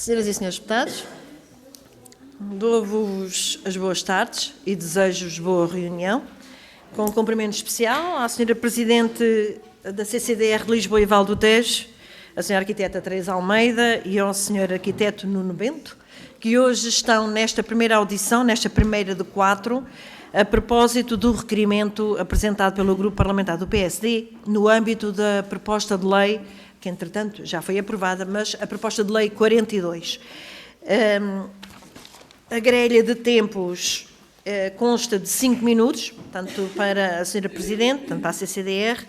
Senhoras e senhores deputados, dou-vos as boas tardes e desejo-vos boa reunião, com um cumprimento especial à senhora Presidente da CCDR de Lisboa e Val do Tejo, a senhora Arquiteta Teresa Almeida e ao senhor Arquiteto Nuno Bento, que hoje estão nesta primeira audição, nesta primeira de 4, a propósito do requerimento apresentado pelo Grupo Parlamentar do PSD no âmbito da proposta de lei, que entretanto já foi aprovada, mas a proposta de lei 42. A grelha de tempos consta de 5 minutos, tanto para a senhora Presidente, tanto para a CCDR,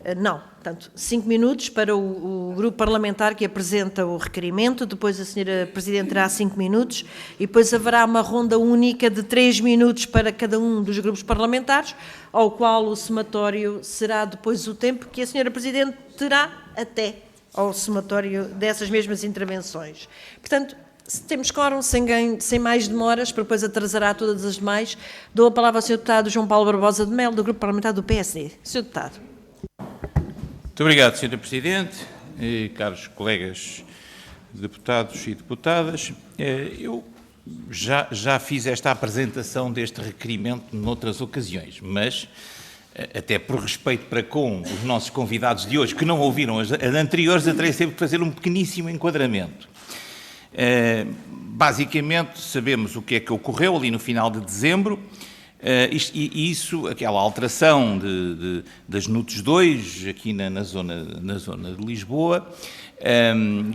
portanto, 5 minutos para o grupo parlamentar que apresenta o requerimento, depois a senhora Presidente terá 5 minutos e depois haverá uma ronda única de 3 minutos para cada um dos grupos parlamentares, ao qual o somatório será depois o tempo que a senhora Presidente terá até ao somatório dessas mesmas intervenções. Portanto, se temos quórum, sem mais demoras, porque depois atrasará todas as demais, dou a palavra ao senhor deputado João Paulo Barbosa de Melo, do grupo parlamentar do PSD. Senhor deputado. Muito obrigado, Sra. Presidente, caros colegas deputados e deputadas. Eu já fiz esta apresentação deste requerimento noutras ocasiões, mas, até por respeito para com os nossos convidados de hoje, que não ouviram as anteriores, eu terei sempre que fazer um pequeníssimo enquadramento. Basicamente, sabemos o que é que ocorreu ali no final de dezembro, aquela alteração das NUTS 2, aqui na zona de Lisboa,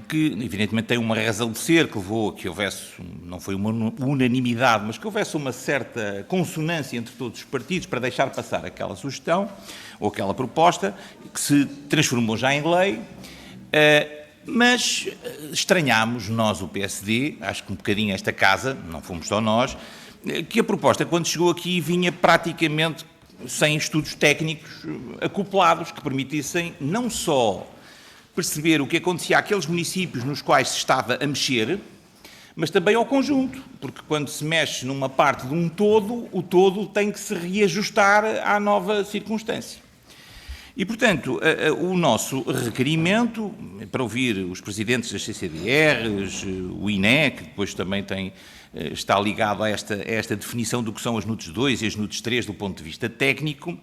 que evidentemente tem uma razão de ser, que levou a que houvesse, não foi uma unanimidade, mas que houvesse uma certa consonância entre todos os partidos para deixar passar aquela sugestão, ou aquela proposta, que se transformou já em lei, mas estranhámos, nós, o PSD, acho que um bocadinho esta casa, não fomos só nós, que a proposta, quando chegou aqui, vinha praticamente sem estudos técnicos acoplados que permitissem não só perceber o que acontecia àqueles municípios nos quais se estava a mexer, mas também ao conjunto, porque quando se mexe numa parte de um todo, o todo tem que se reajustar à nova circunstância. E, portanto, o nosso requerimento, para ouvir os presidentes das CCDRs, o INE, que depois também está ligado a esta definição do que são as NUTS 2 e as NUTS 3 do ponto de vista técnico,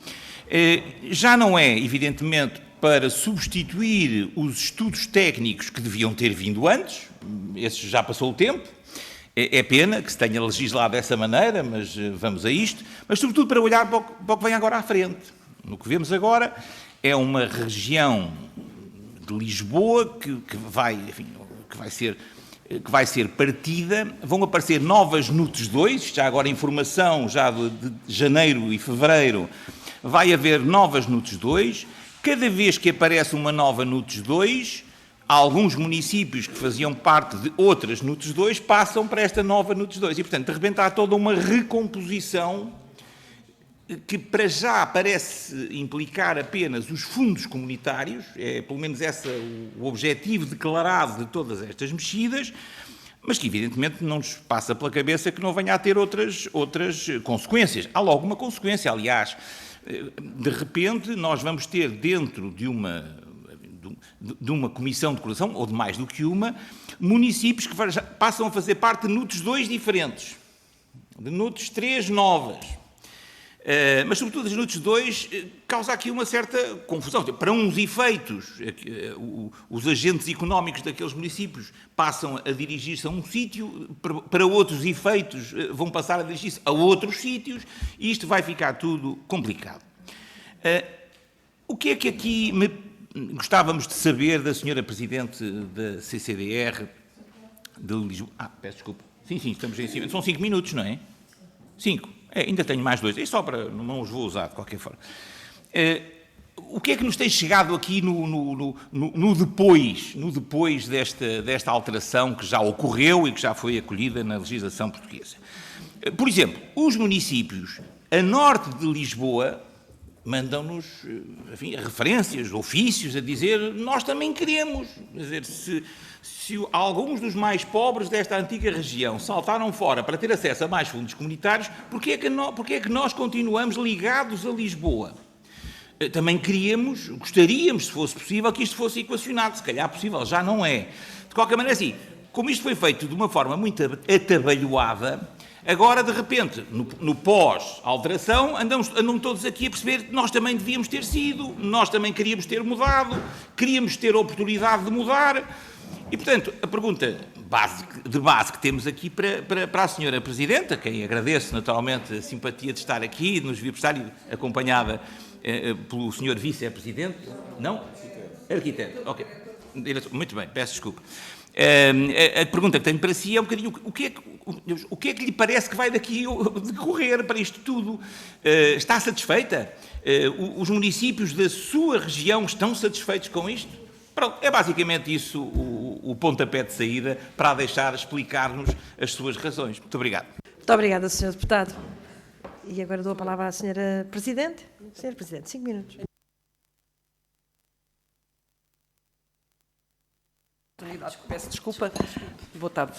já não é, evidentemente, para substituir os estudos técnicos que deviam ter vindo antes, esse já passou o tempo, é pena que se tenha legislado dessa maneira, mas vamos a isto, mas sobretudo para olhar para o que vem agora à frente. No que vemos agora é uma região de Lisboa que vai ser partida, vão aparecer novas NUTS 2, já agora informação, já de janeiro e fevereiro, vai haver novas NUTS 2, cada vez que aparece uma nova NUTS 2, alguns municípios que faziam parte de outras NUTS 2 passam para esta nova NUTS 2 e, portanto, de repente há toda uma recomposição que para já parece implicar apenas os fundos comunitários, é pelo menos esse o objetivo declarado de todas estas mexidas, mas que evidentemente não nos passa pela cabeça que não venha a ter outras consequências. Há logo uma consequência, aliás, de repente nós vamos ter dentro de uma comissão de coordenação, ou de mais do que uma, municípios que passam a fazer parte de NUTS 2 diferentes, de NUTS 3 novas. Mas, sobretudo, as NUTS 2 causa aqui uma certa confusão. Para uns efeitos, os agentes económicos daqueles municípios passam a dirigir-se a um sítio, para outros efeitos vão passar a dirigir-se a outros sítios, e isto vai ficar tudo complicado. O que é que aqui gostávamos de saber da senhora Presidente da CCDR de Lisboa? Peço desculpa. Sim, estamos em cima. São 5 minutos, não é? 5. Ainda tenho mais 2, é só para, não os vou usar de qualquer forma. O que é que nos tem chegado aqui no depois desta alteração que já ocorreu e que já foi acolhida na legislação portuguesa? Por exemplo, os municípios a norte de Lisboa mandam-nos, enfim, referências, ofícios a dizer nós também queremos. Quer dizer, se alguns dos mais pobres desta antiga região saltaram fora para ter acesso a mais fundos comunitários, porquê é que nós continuamos ligados a Lisboa? Também gostaríamos, se fosse possível, que isto fosse equacionado. Se calhar possível, já não é. De qualquer maneira, assim, como isto foi feito de uma forma muito atabalhoada, agora, de repente, no pós-alteração, andam todos aqui a perceber que nós também devíamos ter sido, nós também queríamos ter mudado, queríamos ter a oportunidade de mudar. E, portanto, a pergunta de base que temos aqui para a Sra. Presidente, a quem agradeço naturalmente a simpatia de estar aqui, de nos vir prestar, acompanhada pelo Sr. Vice-Presidente, não? Arquiteto, ok. Muito bem, peço desculpa. A pergunta que tenho para si é um bocadinho o que é que lhe parece que vai daqui decorrer para isto tudo? Está satisfeita? Os municípios da sua região estão satisfeitos com isto? Pronto, é basicamente isso o pontapé de saída para deixar explicar-nos as suas razões. Muito obrigado. Muito obrigada, Sr. Deputado. E agora dou a palavra à Sra. Presidente. Sra. Presidente, 5 minutos. Peço desculpa, boa tarde,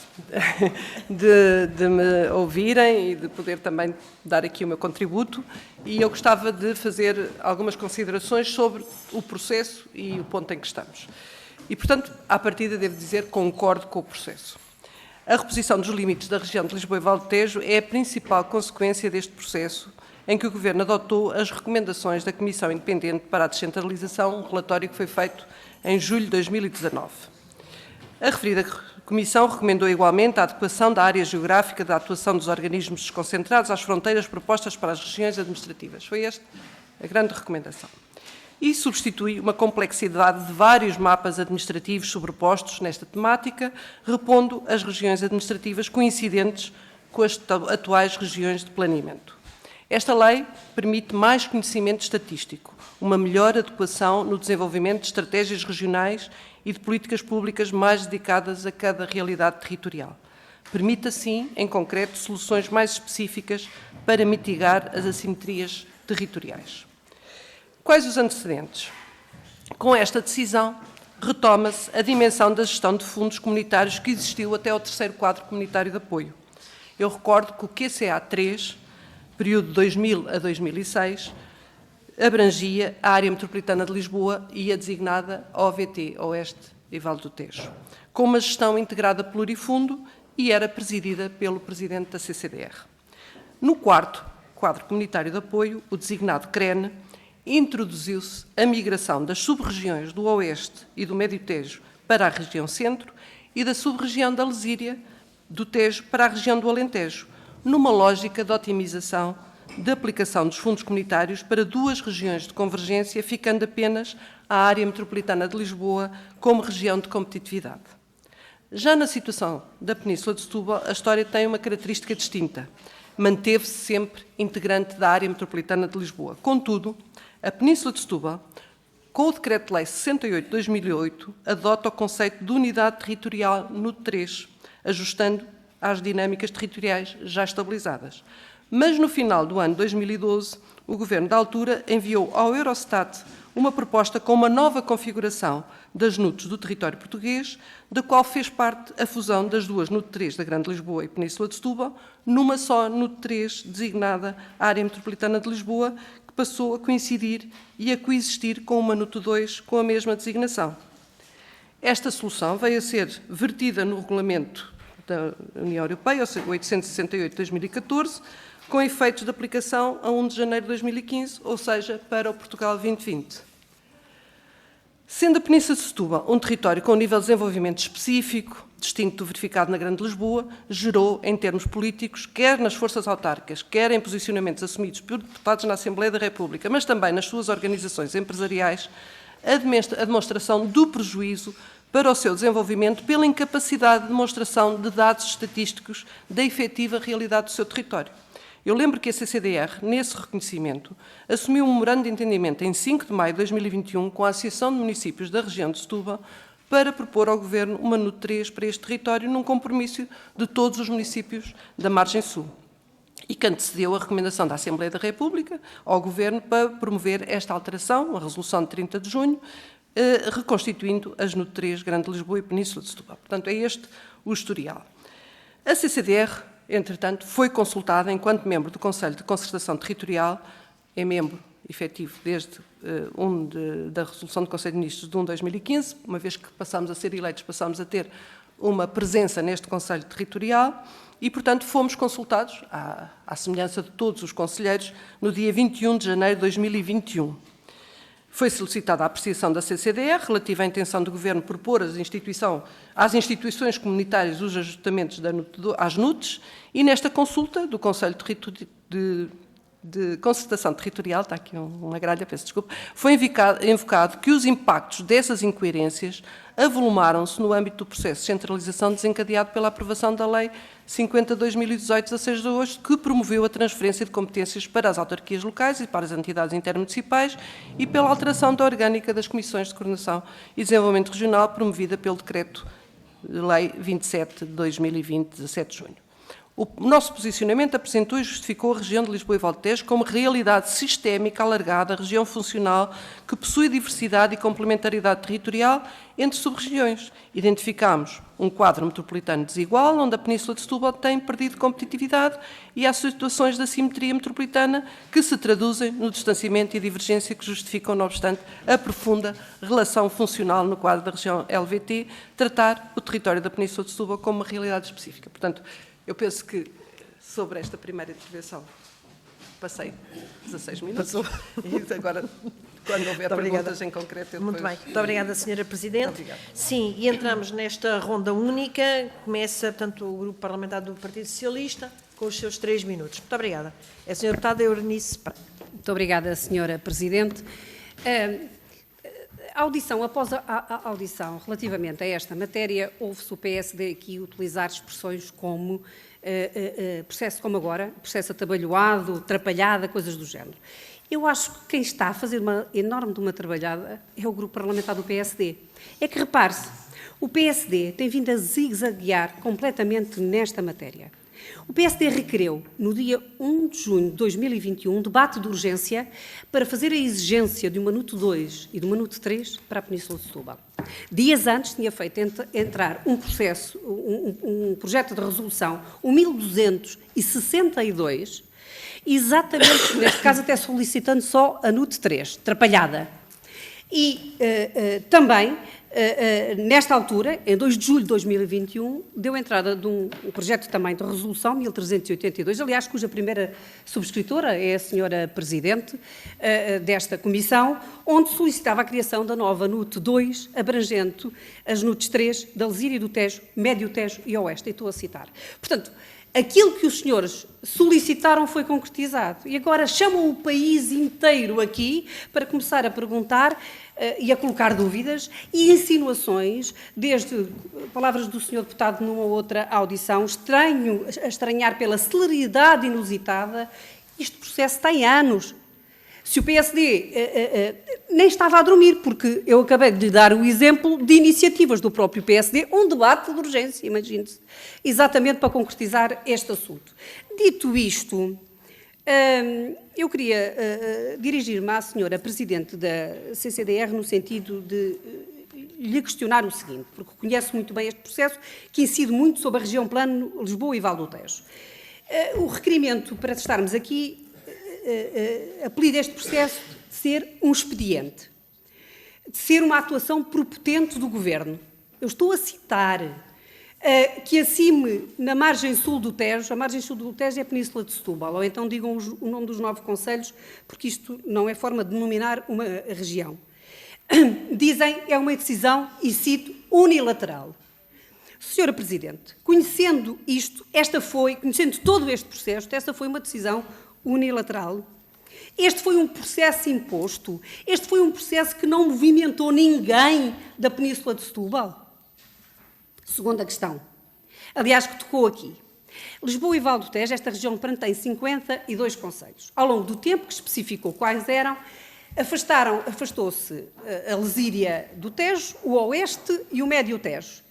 de me ouvirem e de poder também dar aqui o meu contributo, e eu gostava de fazer algumas considerações sobre o processo e o ponto em que estamos. E, portanto, à partida devo dizer que concordo com o processo. A reposição dos limites da região de Lisboa e Val do Tejo é a principal consequência deste processo, em que o Governo adotou as recomendações da Comissão Independente para a Descentralização, um relatório que foi feito em julho de 2019. A referida Comissão recomendou igualmente a adequação da área geográfica da atuação dos organismos desconcentrados às fronteiras propostas para as regiões administrativas. Foi esta a grande recomendação. E substitui uma complexidade de vários mapas administrativos sobrepostos nesta temática, repondo as regiões administrativas coincidentes com as atuais regiões de planeamento. Esta lei permite mais conhecimento estatístico, uma melhor adequação no desenvolvimento de estratégias regionais e de políticas públicas mais dedicadas a cada realidade territorial. Permite, assim, em concreto, soluções mais específicas para mitigar as assimetrias territoriais. Quais os antecedentes? Com esta decisão, retoma-se a dimensão da gestão de fundos comunitários que existiu até ao terceiro quadro comunitário de apoio. Eu recordo que o QCA 3, período de 2000 a 2006, abrangia a área metropolitana de Lisboa e a designada OVT, Oeste e Val do Tejo, com uma gestão integrada plurifundo e era presidida pelo Presidente da CCDR. No quarto quadro comunitário de apoio, o designado CREN, introduziu-se a migração das sub-regiões do Oeste e do Médio Tejo para a região Centro e da sub-região da Lesíria do Tejo para a região do Alentejo, numa lógica de otimização de aplicação dos fundos comunitários para duas regiões de convergência, ficando apenas a área metropolitana de Lisboa como região de competitividade. Já na situação da Península de Setúbal, a história tem uma característica distinta. Manteve-se sempre integrante da área metropolitana de Lisboa. Contudo, a Península de Setúbal, com o Decreto-Lei 68 de 2008, adota o conceito de unidade territorial no 3, ajustando às dinâmicas territoriais já estabilizadas. Mas, no final do ano 2012, o Governo da altura enviou ao Eurostat uma proposta com uma nova configuração das NUTs do território português, da qual fez parte a fusão das duas NUT 3 da Grande Lisboa e Península de Setúbal, numa só NUT 3 designada Área Metropolitana de Lisboa, que passou a coincidir e a coexistir com uma NUT 2 com a mesma designação. Esta solução veio a ser vertida no Regulamento da União Europeia, 868 de 2014, com efeitos de aplicação a 1 de janeiro de 2015, ou seja, para o Portugal 2020. Sendo a Península de Setúbal um território com um nível de desenvolvimento específico, distinto do verificado na Grande Lisboa, gerou, em termos políticos, quer nas forças autárquicas, quer em posicionamentos assumidos por deputados na Assembleia da República, mas também nas suas organizações empresariais, a demonstração do prejuízo para o seu desenvolvimento pela incapacidade de demonstração de dados estatísticos da efetiva realidade do seu território. Eu lembro que a CCDR, nesse reconhecimento, assumiu um memorando de entendimento em 5 de maio de 2021 com a Associação de Municípios da região de Setúbal para propor ao Governo uma NUT 3 para este território num compromisso de todos os municípios da margem sul e que antecedeu a recomendação da Assembleia da República ao Governo para promover esta alteração, a resolução de 30 de junho, reconstituindo as NUT 3 Grande Lisboa e Península de Setúbal. Portanto, é este o historial. A CCDR, entretanto, foi consultada enquanto membro do Conselho de Concertação Territorial, é membro efetivo desde da Resolução do Conselho de Ministros de 1 de 2015, uma vez que passámos a ser eleitos, passámos a ter uma presença neste Conselho Territorial e, portanto, fomos consultados, à semelhança de todos os conselheiros, no dia 21 de janeiro de 2021. Foi solicitada a apreciação da CCDR relativa à intenção do Governo propor às instituições comunitárias os ajustamentos às NUTs e nesta consulta do Conselho de Concertação Territorial, está aqui uma gralha, peço desculpa, foi invocado que os impactos dessas incoerências avolumaram-se no âmbito do processo de centralização desencadeado pela aprovação da Lei 50/2018, 16 de agosto, que promoveu a transferência de competências para as autarquias locais e para as entidades intermunicipais e pela alteração da orgânica das Comissões de Coordenação e Desenvolvimento Regional, promovida pelo Decreto-Lei 27 de 2020, 17 de junho. O nosso posicionamento apresentou e justificou a região de Lisboa e Val do Tejo como realidade sistémica alargada, região funcional que possui diversidade e complementaridade territorial entre sub-regiões. Identificámos um quadro metropolitano desigual, onde a Península de Setúbal tem perdido competitividade e há situações de assimetria metropolitana que se traduzem no distanciamento e divergência que justificam, não obstante, a profunda relação funcional no quadro da região LVT, tratar o território da Península de Setúbal como uma realidade específica. Portanto, eu penso que, sobre esta primeira intervenção, passei 16 minutos. E agora, quando houver perguntas em concreto, eu depois... Muito bem. Muito obrigada, Sra. Presidente. Obrigada. Sim, e entramos nesta ronda única. Começa, portanto, o Grupo Parlamentar do Partido Socialista, com os seus 3 minutos. Muito obrigada. É a Sra. Deputada Eunice Pereira. Muito obrigada, Sra. Presidente. Após a audição relativamente a esta matéria, ouve-se o PSD aqui utilizar expressões como processo como agora, processo atabalhoado, atrapalhada, coisas do género. Eu acho que quem está a fazer uma enorme de uma trabalhada é o Grupo Parlamentar do PSD. É que, repare-se, o PSD tem vindo a zigue-zaguear completamente nesta matéria. O PSD requereu, no dia 1 de junho de 2021, um debate de urgência para fazer a exigência de uma NUT 2 e de uma NUT 3 para a Península de Setúbal. Dias antes tinha feito entrar um projeto de resolução, o 1262, exatamente, neste caso até solicitando só a NUT 3, atrapalhada. E também, nesta altura, em 2 de julho de 2021, deu entrada de um projeto também de resolução, 1382, aliás, cuja primeira subscritora é a Sra. Presidente desta Comissão, onde solicitava a criação da nova NUT 2, abrangendo as NUTs 3 da Lesíria do Tejo, Médio Tejo e Oeste. E estou a citar. Portanto, aquilo que os senhores solicitaram foi concretizado. E agora chamam o país inteiro aqui para começar a perguntar e a colocar dúvidas e insinuações, desde palavras do senhor deputado numa outra audição, a estranhar pela celeridade inusitada. Este processo tem anos. Se o PSD nem estava a dormir, porque eu acabei de lhe dar o exemplo de iniciativas do próprio PSD, um debate de urgência, imagine-se, exatamente para concretizar este assunto. Dito isto, eu queria dirigir-me à senhora Presidente da CCDR no sentido de lhe questionar o seguinte, porque conhece muito bem este processo, que incide muito sobre a região plano Lisboa e Val do Tejo. O requerimento para estarmos aqui apelida este processo de ser um expediente, de ser uma atuação prepotente do Governo. Eu estou a citar que acime na margem sul do Tejo, a margem sul do Tejo é a Península de Setúbal, ou então digam o nome dos 9 concelhos, porque isto não é forma de denominar uma região. Dizem é uma decisão, e cito, unilateral. Senhora Presidente, conhecendo isto, conhecendo todo este processo, esta foi uma decisão unilateral. Este foi um processo imposto. Este foi um processo que não movimentou ninguém da Península de Setúbal. Segunda questão. Aliás, que tocou aqui. Lisboa e Val do Tejo, esta região tem 52 concelhos. Ao longo do tempo que especificou quais eram, afastou-se a Lesíria do Tejo, o Oeste e o Médio Tejo.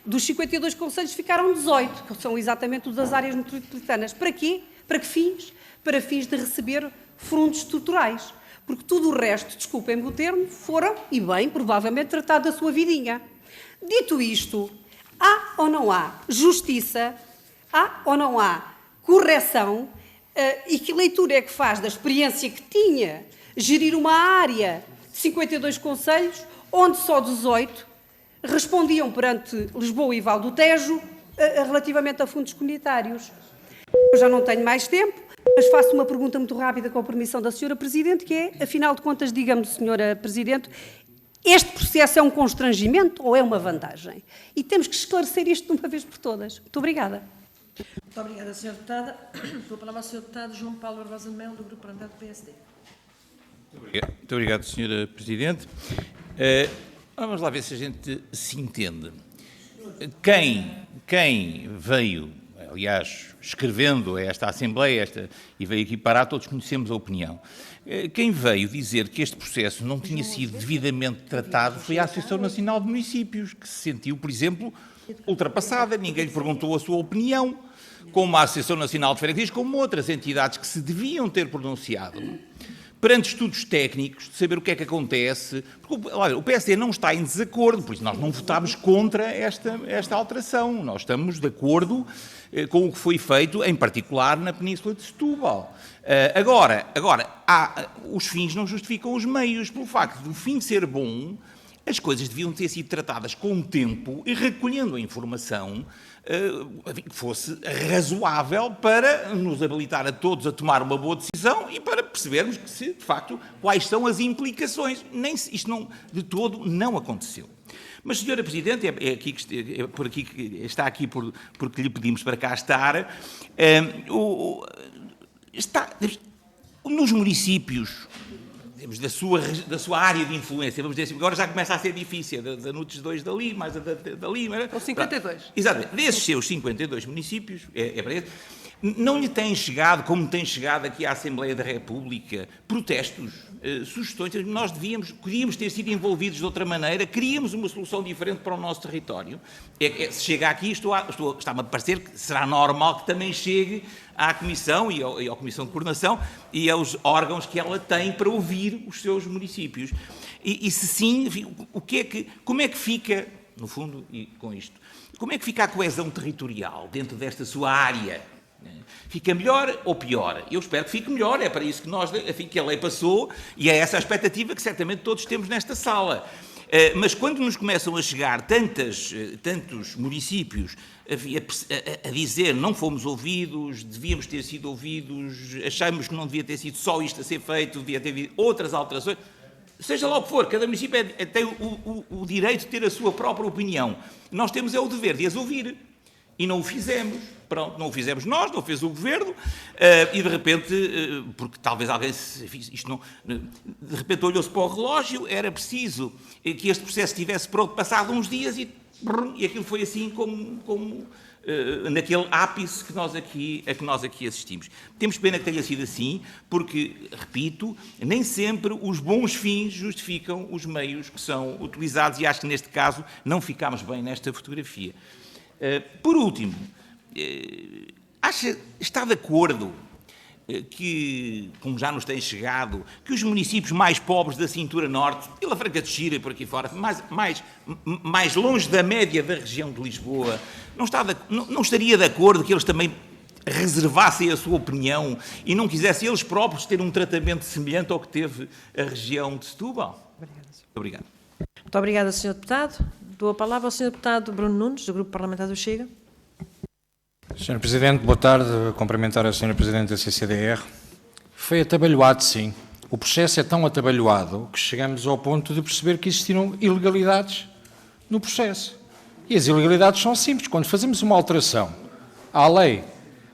Dos 52 concelhos ficaram 18, que são exatamente os das áreas metropolitanas. Para quê? Para que fins? Para fins de receber fundos estruturais. Porque tudo o resto, desculpem-me o termo, foram, e bem, provavelmente, tratado da sua vidinha. Dito isto, há ou não há justiça, há ou não há correção, e que leitura é que faz da experiência que tinha gerir uma área de 52 concelhos, onde só 18 respondiam perante Lisboa e Val do Tejo relativamente a fundos comunitários. Eu já não tenho mais tempo, mas faço uma pergunta muito rápida com a permissão da Sra. Presidente, que é, afinal de contas, diga-me, Sra. Presidente, este processo é um constrangimento ou é uma vantagem? E temos que esclarecer isto de uma vez por todas. Muito obrigada. Muito obrigada, Sra. Deputada. Dou a palavra ao Sr. Deputado João Paulo Barbosa de Melo, do Grupo Parlamentar do PSD. Muito obrigado, Sra. Presidente. Vamos lá ver se a gente se entende. Quem veio, aliás, escrevendo esta Assembleia e veio aqui parar, todos conhecemos a opinião. Quem veio dizer que este processo não tinha sido devidamente tratado foi a Associação Nacional de Municípios, que se sentiu, por exemplo, ultrapassada. Ninguém lhe perguntou a sua opinião, como a Associação Nacional de Freguesias, como outras entidades que se deviam ter pronunciado. Perante estudos técnicos, de saber o que é que acontece, porque olha, o PSD não está em desacordo, por isso nós não votámos contra esta alteração, nós estamos de acordo com o que foi feito, em particular na Península de Setúbal. Agora os fins não justificam os meios, pelo facto do fim ser bom, as coisas deviam ter sido tratadas com tempo e recolhendo a informação que fosse razoável para nos habilitar a todos a tomar uma boa decisão e para percebermos que, de facto, quais são as implicações. Isto não, de todo não aconteceu. Mas, Sra. Presidente, está aqui porque lhe pedimos para cá estar, nos municípios da sua área de influência, vamos dizer assim, agora já começa a ser difícil, da NUTES 2 dali, mais dali... São 52. Exatamente. Desses seus 52 municípios, não lhe têm chegado, como tem chegado aqui à Assembleia da República, protestos, sugestões, nós queríamos ter sido envolvidos de outra maneira, queríamos uma solução diferente para o nosso território. Se chega aqui, está-me a parecer que será normal que também chegue à Comissão e à Comissão de Coordenação e aos órgãos que ela tem para ouvir os seus municípios. E se sim, como é que fica, no fundo, e com isto, como é que fica a coesão territorial dentro desta sua área? Fica melhor ou pior? Eu espero que fique melhor, é para isso que a lei passou e é essa a expectativa que certamente todos temos nesta sala. Mas quando nos começam a chegar tantos municípios a dizer não fomos ouvidos, devíamos ter sido ouvidos, achamos que não devia ter sido só isto a ser feito, devia ter havido outras alterações, seja lá o que for, cada município tem o direito de ter a sua própria opinião. Nós temos o dever de as ouvir e não o fizemos. Pronto, não o fizemos nós, não o fez o Governo, e de repente, porque talvez alguém, de repente olhou-se para o relógio, era preciso que este processo estivesse pronto passado uns dias e aquilo foi assim como naquele ápice a que nós aqui assistimos. Temos pena que tenha sido assim, porque, repito, nem sempre os bons fins justificam os meios que são utilizados e acho que neste caso não ficámos bem nesta fotografia. Por último, está de acordo que, como já nos tem chegado, que os municípios mais pobres da cintura norte, Vila Franca de Xira e por aqui fora, mais longe da média da região de Lisboa, não estaria de acordo que eles também reservassem a sua opinião e não quisessem eles próprios ter um tratamento semelhante ao que teve a região de Setúbal? Obrigado. Muito obrigada, Sr. Deputado. Dou a palavra ao Sr. Deputado Bruno Nunes, do Grupo Parlamentar do Chega. Sr. Presidente, boa tarde. Cumprimentar a Sra. Presidente da CCDR. Foi atabalhoado, sim. O processo é tão atabalhoado que chegamos ao ponto de perceber que existiram ilegalidades no processo. E as ilegalidades são simples. Quando fazemos uma alteração à lei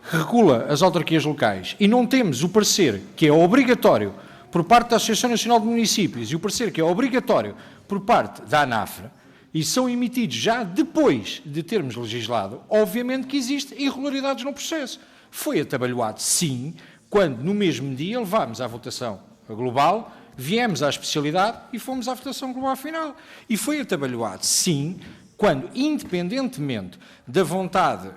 que regula as autarquias locais e não temos o parecer que é obrigatório por parte da Associação Nacional de Municípios e o parecer que é obrigatório por parte da ANAFRA, e são emitidos já depois de termos legislado, obviamente que existem irregularidades no processo. Foi atabalhoado, sim, quando no mesmo dia levámos à votação global, viemos à especialidade e fomos à votação global final. E foi atabalhoado, sim, quando, independentemente da vontade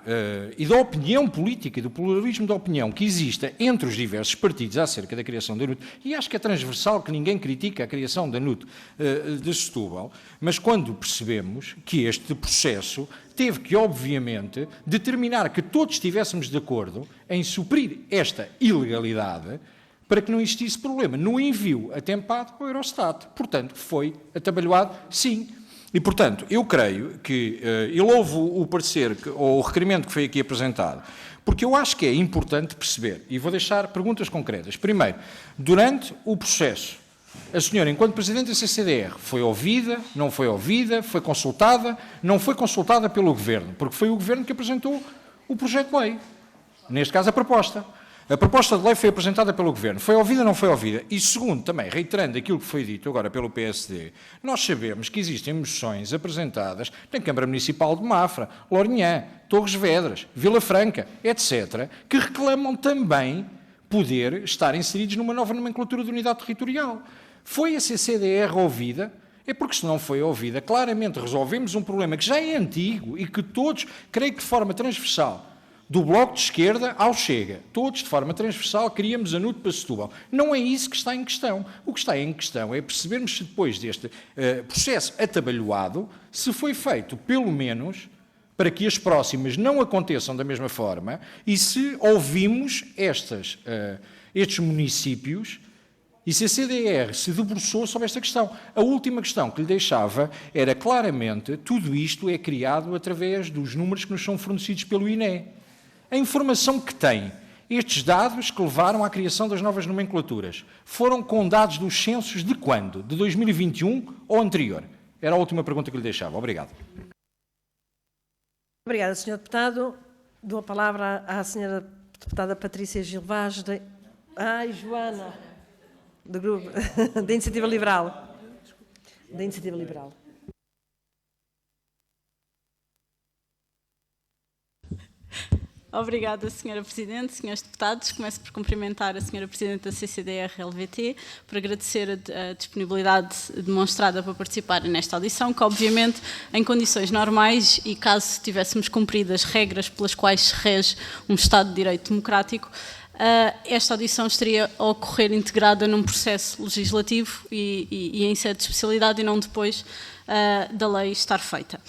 e da opinião política, do pluralismo da opinião que exista entre os diversos partidos acerca da criação da NUT, e acho que é transversal que ninguém critica a criação da NUT de Setúbal, mas quando percebemos que este processo teve que, obviamente, determinar que todos estivéssemos de acordo em suprir esta ilegalidade para que não existisse problema no envio atempado ao Eurostat. Portanto, foi atabalhoado, sim. E, portanto, eu creio que eu louvo o parecer, ou o requerimento que foi aqui apresentado, porque eu acho que é importante perceber, e vou deixar perguntas concretas. Primeiro, durante o processo, a senhora, enquanto Presidente da CCDR, foi ouvida, não foi ouvida, foi consultada, não foi consultada pelo Governo, porque foi o Governo que apresentou o projeto de lei, neste caso a proposta. A proposta de lei foi apresentada pelo Governo. Foi ouvida ou não foi ouvida? E segundo, também, reiterando aquilo que foi dito agora pelo PSD, nós sabemos que existem moções apresentadas na Câmara Municipal de Mafra, Lourinhã, Torres Vedras, Vila Franca, etc., que reclamam também poder estar inseridos numa nova nomenclatura de unidade territorial. Foi a CCDR ouvida? É porque se não foi ouvida, claramente resolvemos um problema que já é antigo e que todos, creio que de forma transversal, do Bloco de Esquerda ao Chega, todos de forma transversal queríamos a NUT para Setúbal. Não é isso que está em questão. O que está em questão é percebermos se depois deste processo atabalhoado, se foi feito, pelo menos, para que as próximas não aconteçam da mesma forma e se ouvimos estes municípios e se a CDR se debruçou sobre esta questão. A última questão que lhe deixava era, claramente, tudo isto é criado através dos números que nos são fornecidos pelo INE. A informação que tem, estes dados que levaram à criação das novas nomenclaturas, foram com dados dos censos de quando? De 2021 ou anterior? Era a última pergunta que lhe deixava. Obrigado. Obrigada, Sr. Deputado. Dou a palavra à Sra. Deputada Patrícia Gil Vaz, Joana, do Grupo da Iniciativa Liberal. Da Iniciativa Liberal. Obrigada, Sra. Presidente, Srs. Deputados. Começo por cumprimentar a Sra. Presidente da CCDR-LVT, por agradecer a disponibilidade demonstrada para participar nesta audição, que obviamente, em condições normais e caso tivéssemos cumprido as regras pelas quais se rege um Estado de Direito democrático, esta audição estaria a ocorrer integrada num processo legislativo e em sede de especialidade e não depois da lei estar feita.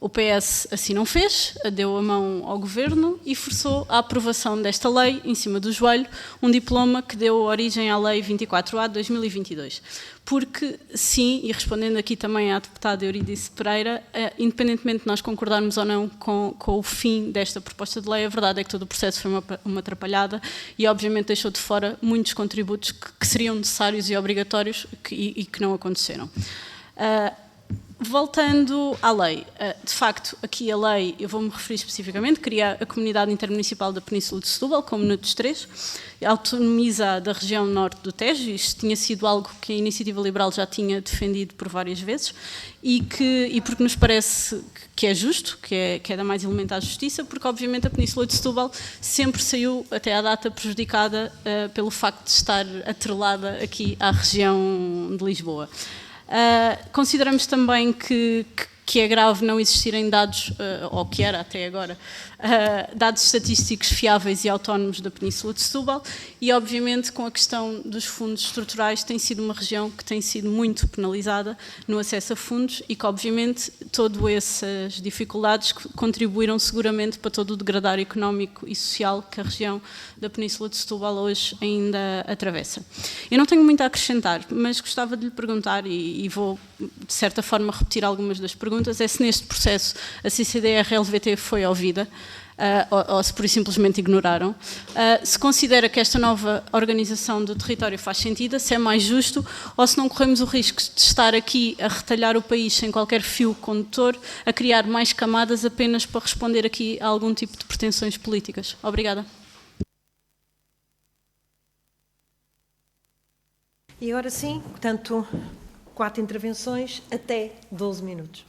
O PS assim não fez, deu a mão ao Governo e forçou a aprovação desta lei, em cima do joelho, um diploma que deu origem à Lei 24A de 2022. Porque, sim, e respondendo aqui também à deputada Eurídice Pereira, independentemente de nós concordarmos ou não com o fim desta proposta de lei, a verdade é que todo o processo foi uma atrapalhada e, obviamente, deixou de fora muitos contributos que seriam necessários e obrigatórios e que não aconteceram. Voltando à lei, de facto, aqui a lei, eu vou-me referir especificamente, cria a Comunidade Intermunicipal da Península de Setúbal, como NUTS 3, autonomiza da região norte do Tejo, isto tinha sido algo que a Iniciativa Liberal já tinha defendido por várias vezes, e porque nos parece que é justo, que é da mais elementar justiça, porque obviamente a Península de Setúbal sempre saiu, até à data, prejudicada pelo facto de estar atrelada aqui à região de Lisboa. Consideramos também que é grave não existirem dados, ou que era até agora, dados estatísticos fiáveis e autónomos da Península de Setúbal e, obviamente, com a questão dos fundos estruturais, tem sido uma região que tem sido muito penalizada no acesso a fundos e que, obviamente, todas essas dificuldades contribuíram seguramente para todo o degradar económico e social que a região da Península de Setúbal hoje ainda atravessa. Eu não tenho muito a acrescentar, mas gostava de lhe perguntar, e vou, de certa forma, repetir algumas das perguntas, é se neste processo a CCDR-LVT foi ouvida, ou se por isso simplesmente ignoraram, se considera que esta nova organização do território faz sentido, se é mais justo, ou se não corremos o risco de estar aqui a retalhar o país sem qualquer fio condutor, a criar mais camadas apenas para responder aqui a algum tipo de pretensões políticas. Obrigada. E agora sim, portanto, 4 intervenções, até 12 minutos.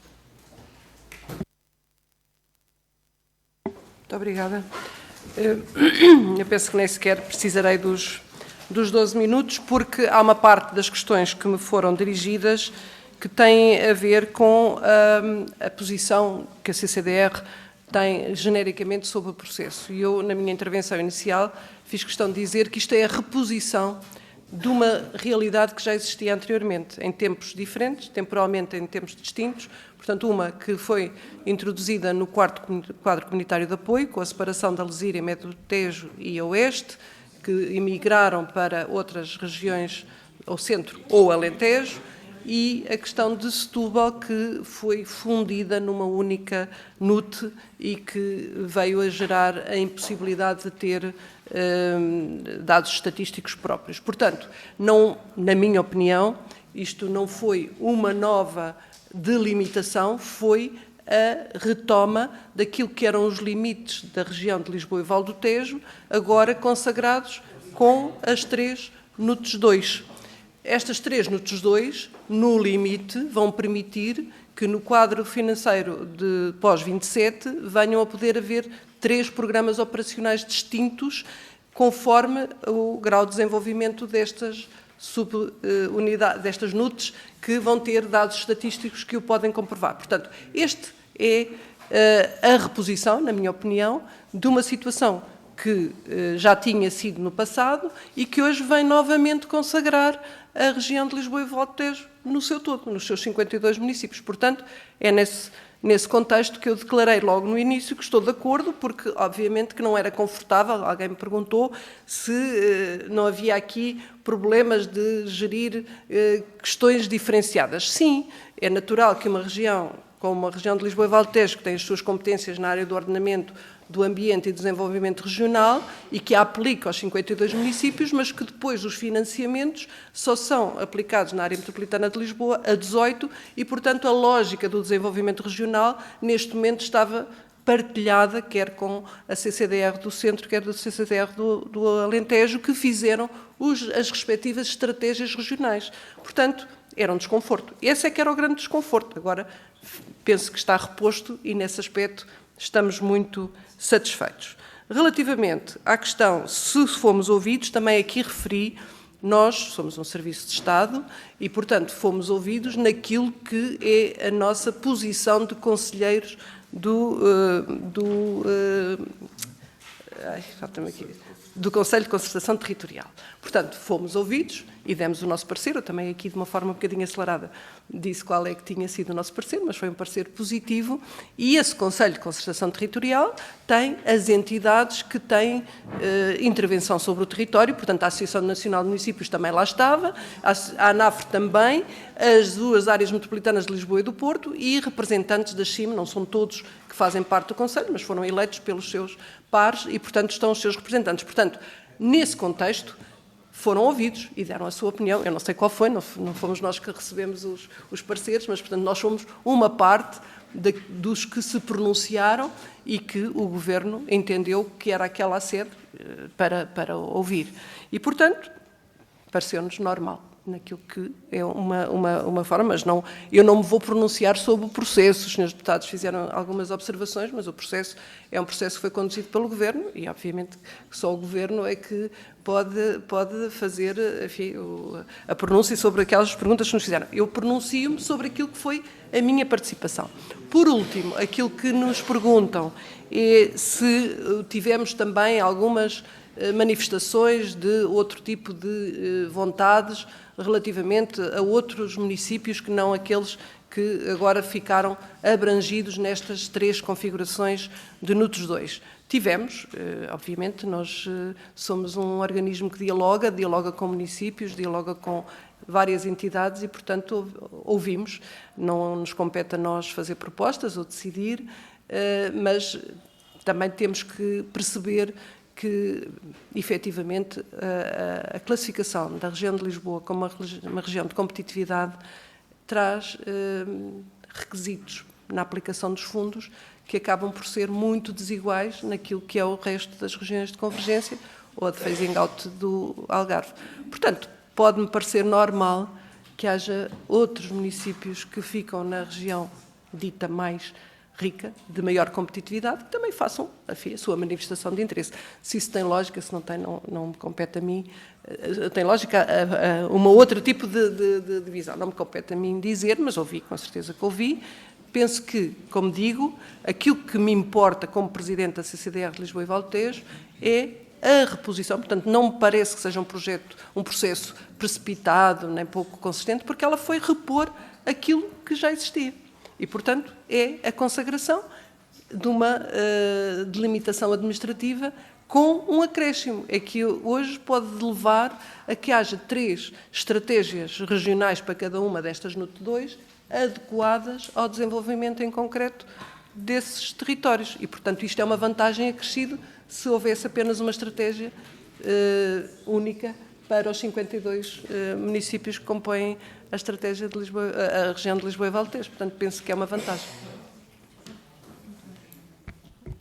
Muito obrigada. Eu penso que nem sequer precisarei dos 12 minutos, porque há uma parte das questões que me foram dirigidas que têm a ver com a posição que a CCDR tem genericamente sobre o processo. E eu, na minha intervenção inicial, fiz questão de dizer que isto é a reposição de uma realidade que já existia anteriormente, em tempos diferentes, temporalmente em tempos distintos, portanto, uma que foi introduzida no quarto quadro comunitário de apoio, com a separação da Lesíria, Médio Tejo e Oeste, que emigraram para outras regiões, ou Centro ou Alentejo, e a questão de Setúbal, que foi fundida numa única NUT e que veio a gerar a impossibilidade de ter dados estatísticos próprios. Portanto, não, na minha opinião, isto não foi uma nova delimitação, foi a retoma daquilo que eram os limites da região de Lisboa e Val do Tejo, agora consagrados com as 3 NUTs 2. Estas 3 NUTs 2, no limite, vão permitir que no quadro financeiro de pós-27 venham a poder haver 3 programas operacionais distintos conforme o grau de desenvolvimento destas destas NUTs, que vão ter dados estatísticos que o podem comprovar. Portanto, este é a reposição, na minha opinião, de uma situação que já tinha sido no passado e que hoje vem novamente consagrar a região de Lisboa e Val do Tejo no seu todo, nos seus 52 municípios. Portanto, é nesse contexto que eu declarei logo no início que estou de acordo, porque obviamente que não era confortável, alguém me perguntou se não havia aqui problemas de gerir questões diferenciadas. Sim, é natural que uma região, como a região de Lisboa e Val do Tejo, que tem as suas competências na área do ordenamento, do ambiente e desenvolvimento regional e que a aplica aos 52 municípios, mas que depois os financiamentos só são aplicados na área metropolitana de Lisboa a 18 e, portanto, a lógica do desenvolvimento regional neste momento estava partilhada, quer com a CCDR do Centro, quer do CCDR do Alentejo, que fizeram as respectivas estratégias regionais. Portanto, era um desconforto. Esse é que era o grande desconforto. Agora, penso que está reposto e, nesse aspecto, estamos muito satisfeitos. Relativamente à questão se fomos ouvidos, também aqui referi, nós somos um serviço de Estado e, portanto, fomos ouvidos naquilo que é a nossa posição de conselheiros do Conselho de Concertação Territorial. Portanto, fomos ouvidos e demos o nosso parecer. Eu também aqui, de uma forma um bocadinho acelerada, disse qual é que tinha sido o nosso parecer, mas foi um parecer positivo. E esse Conselho de Concertação Territorial tem as entidades que têm intervenção sobre o território, portanto, a Associação Nacional de Municípios também lá estava, a ANAFRE também, as 2 áreas metropolitanas de Lisboa e do Porto e representantes da CIM, não são todos que fazem parte do Conselho, mas foram eleitos pelos seus pares e, portanto, estão os seus representantes. Portanto, nesse contexto, foram ouvidos e deram a sua opinião. Eu não sei qual foi, não fomos nós que recebemos os pareceres, mas, portanto, nós somos uma parte dos que se pronunciaram e que o Governo entendeu que era aquela a sede para ouvir. E, portanto, pareceu-nos normal naquilo que é uma forma, mas não, eu não me vou pronunciar sobre o processo. Os senhores deputados fizeram algumas observações, mas o processo é um processo que foi conduzido pelo Governo e, obviamente, só o Governo é que pode fazer, enfim, a pronúncia sobre aquelas perguntas que nos fizeram. Eu pronuncio-me sobre aquilo que foi a minha participação. Por último, aquilo que nos perguntam é se tivemos também algumas manifestações de outro tipo de vontades relativamente a outros municípios que não aqueles que agora ficaram abrangidos nestas 3 configurações de NUTs 2. Tivemos, obviamente, nós somos um organismo que dialoga com municípios, dialoga com várias entidades e, portanto, ouvimos. Não nos compete a nós fazer propostas ou decidir, mas também temos que perceber que, efetivamente, a classificação da região de Lisboa como uma região de competitividade traz requisitos na aplicação dos fundos que acabam por ser muito desiguais naquilo que é o resto das regiões de convergência ou a de phasing out do Algarve. Portanto, pode-me parecer normal que haja outros municípios que ficam na região dita mais rica, de maior competitividade, que também façam a sua manifestação de interesse. Se isso tem lógica, se não tem, não me compete a mim. Tem lógica uma outro tipo de divisão. Não me compete a mim dizer, mas ouvi, com certeza que ouvi. Penso que, como digo, aquilo que me importa como Presidente da CCDR de Lisboa e Val do Tejo é a reposição. Portanto, não me parece que seja um processo precipitado, nem pouco consistente, porque ela foi repor aquilo que já existia. E, portanto, é a consagração de uma delimitação administrativa com um acréscimo. É que hoje pode levar a que haja 3 estratégias regionais para cada uma destas NUT 2, adequadas ao desenvolvimento em concreto desses territórios. E, portanto, isto é uma vantagem acrescida se houvesse apenas uma estratégia única para os 52 municípios que compõem a estratégia de Lisboa, a região de Lisboa e Valdez. Portanto, penso que é uma vantagem.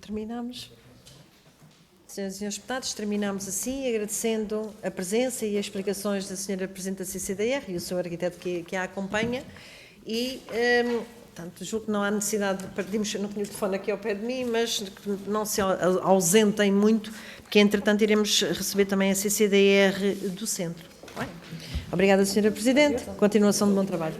Terminamos. Senhoras e senhores deputados, terminamos assim, agradecendo a presença e as explicações da senhora Presidente da CCDR e o seu arquiteto que a acompanha e, portanto, julgo que não há necessidade de partirmos, eu não tenho o telefone aqui ao pé de mim, mas que não se ausentem muito, porque, entretanto, iremos receber também a CCDR do Centro. Bem, obrigada, senhora Presidente. Continuação de bom trabalho.